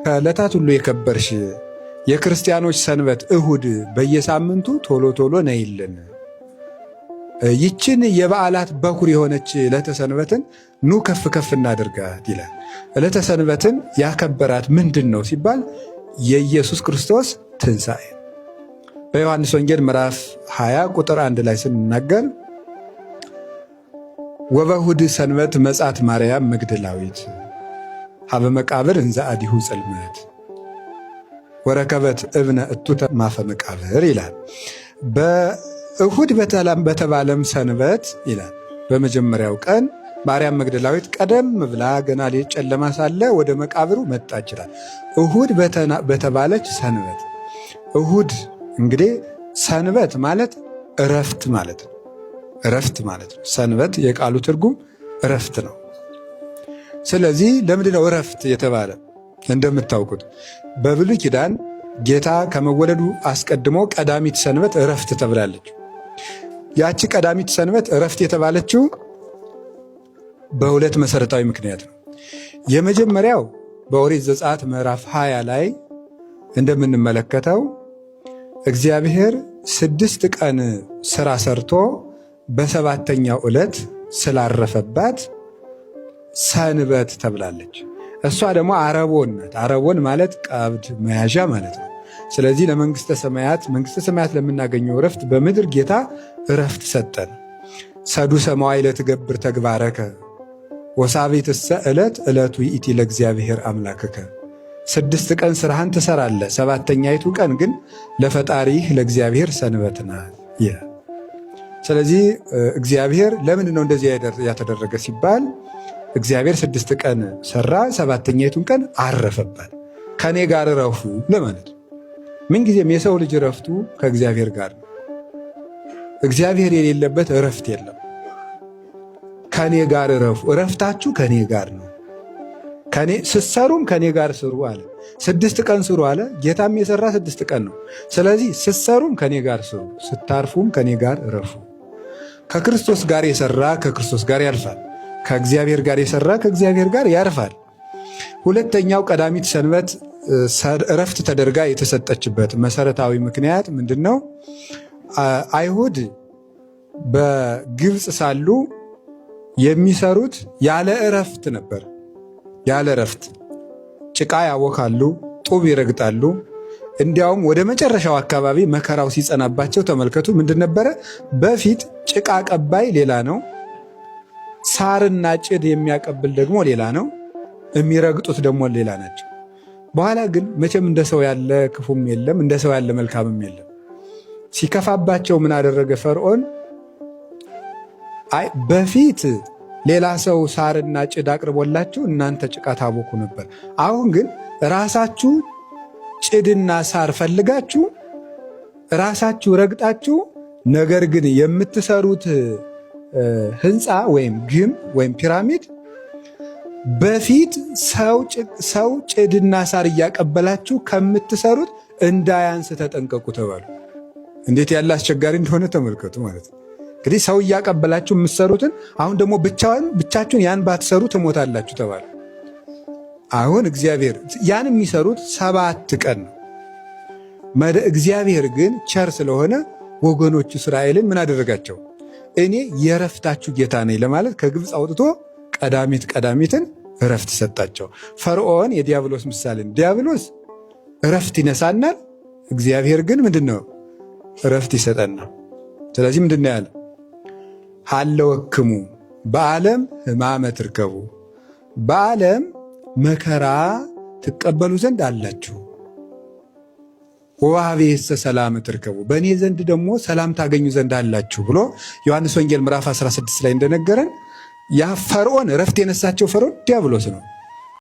ከዕለታት ሁሉ የከበርሽ የክርስቲያኖች ሰንበት እሁድ በየሳምንቱ ቶሎ ቶሎ ነይልን። ይችን የበዓላት በኩር የሆነች ዕለተ ሰንበትን ኑ ከፍ ከፍ እናድርጋት ይላል። ዕለተ ሰንበትን ያከበራት ምንድን ነው ሲባል የኢየሱስ ክርስቶስ ትንሣኤ። በዮሐንስ ወንጌል ምዕራፍ 20 ቁጥር 1 ላይ ስንናገር ወበእሁድ ሰንበት መጻት ማርያም መግደላዊት ሀበ መቃብር እንዘ አዲሁ ጽልመት ወረከበት እብነ እቱተ ማፈ መቃብር ይላል። በእሁድ በተባለም ሰንበት ይላል በመጀመሪያው ቀን ማርያም መግደላዊት ቀደም ብላ ገና ሌሊት ጨለማ ሳለ ወደ መቃብሩ መጣች ይላል። እሁድ በተባለች ሰንበት። እሁድ እንግዲህ ሰንበት ማለት እረፍት ማለት ነው። እረፍት ማለት ነው። ሰንበት የቃሉ ትርጉም እረፍት ነው። ስለዚህ ለምንድን ነው እረፍት የተባለ? እንደምታውቁት በብሉይ ኪዳን ጌታ ከመወለዱ አስቀድሞ ቀዳሚት ሰንበት እረፍት ተብላለች። ያቺ ቀዳሚት ሰንበት እረፍት የተባለችው በሁለት መሰረታዊ ምክንያት ነው። የመጀመሪያው በኦሪት ዘጸአት ምዕራፍ 20 ላይ እንደምንመለከተው እግዚአብሔር 6 ቀን ሥራ ሰርቶ በሰባተኛው ዕለት ስላረፈባት ሰንበት ተብላለች። እሷ ደግሞ አረቦን ናት። አረቦን ማለት ቀብድ መያዣ ማለት ነው። ስለዚህ ለመንግሥተ ሰማያት ለምናገኘው እረፍት በምድር ጌታ እረፍት ሰጠን። ሰዱሰ መዋዕለ ትገብር ተግባረከ ወሳቤትሰ ዕለቱ ይእቲ ለእግዚአብሔር አምላክከ። 6 ቀን ሥራህን ትሠራለህ፣ ሰባተኛይቱ ቀን ግን ለፈጣሪህ ለእግዚአብሔር ሰንበት ናት ይላል። ስለዚህ እግዚአብሔር ለምንድን ነው እንደዚህ ያተደረገ ሲባል እግዚአብሔር 6 ቀን ሠራ፣ ሰባተኛይቱን ቀን አረፈባት። ከኔ ጋር እረፉ ለማለት ነው። ምንጊዜም የሰው ልጅ እረፍቱ ከእግዚአብሔር ጋር ነው። እግዚአብሔር የሌለበት እረፍት የለም። ከኔ ጋር እረፉ፣ እረፍታችሁ ከኔ ጋር ነው። ስትሰሩም ከኔ ጋር ስሩ አለ። 6 ቀን ስሩ አለ። ጌታም የሠራ 6 ቀን ነው። ስለዚህ ስትሰሩም ከኔ ጋር ስሩ፣ ስታርፉም ከኔ ጋር እረፉ። ከክርስቶስ ጋር የሠራ ከክርስቶስ ጋር ያልፋል። ከእግዚአብሔር ጋር የሠራ ከእግዚአብሔር ጋር ያርፋል። ሁለተኛው ቀዳሚት ሰንበት እረፍት ተደርጋ የተሰጠችበት መሰረታዊ ምክንያት ምንድን ነው? አይሁድ በግብፅ ሳሉ የሚሰሩት ያለ እረፍት ነበር። ያለ እረፍት ጭቃ ያቦካሉ፣ ጡብ ይረግጣሉ። እንዲያውም ወደ መጨረሻው አካባቢ መከራው ሲጸናባቸው ተመልከቱ። ምንድን ነበረ? በፊት ጭቃ ቀባይ ሌላ ነው፣ ሳርና ጭድ የሚያቀብል ደግሞ ሌላ ነው፣ የሚረግጡት ደግሞ ሌላ ናቸው። በኋላ ግን መቼም እንደ ሰው ያለ ክፉም የለም፣ እንደ ሰው ያለ መልካምም የለም። ሲከፋባቸው ምን አደረገ ፈርዖን? በፊት ሌላ ሰው ሳርና ጭድ አቅርቦላችሁ እናንተ ጭቃ ታቦኩ ነበር። አሁን ግን ራሳችሁ ጭድና ሳር ፈልጋችሁ ራሳችሁ ረግጣችሁ፣ ነገር ግን የምትሰሩት ህንፃ ወይም ግንብ ወይም ፒራሚድ በፊት ሰው ጭድና ሳር እያቀበላችሁ ከምትሰሩት እንዳያንስ ተጠንቀቁ ተባሉ። እንዴት ያለ አስቸጋሪ እንደሆነ ተመልከቱ ማለት ነው። እንግዲህ ሰው እያቀበላችሁ የምትሰሩትን አሁን ደግሞ ብቻችሁን ያን ባትሰሩ ትሞታላችሁ ተባለ። አሁን እግዚአብሔር ያን የሚሰሩት 7 ቀን ነው። እግዚአብሔር ግን ቸር ስለሆነ ወገኖቹ እስራኤልን ምን አደረጋቸው? እኔ የእረፍታችሁ ጌታ ነኝ ለማለት ከግብፅ አውጥቶ ቀዳሚትን እረፍት ሰጣቸው። ፈርዖን የዲያብሎስ ምሳሌ፣ ዲያብሎስ እረፍት ይነሳናል፣ እግዚአብሔር ግን ምንድን ነው? እረፍት ይሰጠናል። ስለዚህ ምንድን ነው ያለ? ሀለወክሙ በዓለም ሕማመ ትርከቡ፣ በዓለም መከራ ትቀበሉ ዘንድ አላችሁ፣ ወበኀቤሰ ሰላም ትርከቡ፣ በእኔ ዘንድ ደግሞ ሰላም ታገኙ ዘንድ አላችሁ ብሎ ዮሐንስ ወንጌል ምዕራፍ 16 ላይ እንደነገረን ያ ፈርዖን እረፍት የነሳቸው ፈርዖን ዲያብሎስ ነው።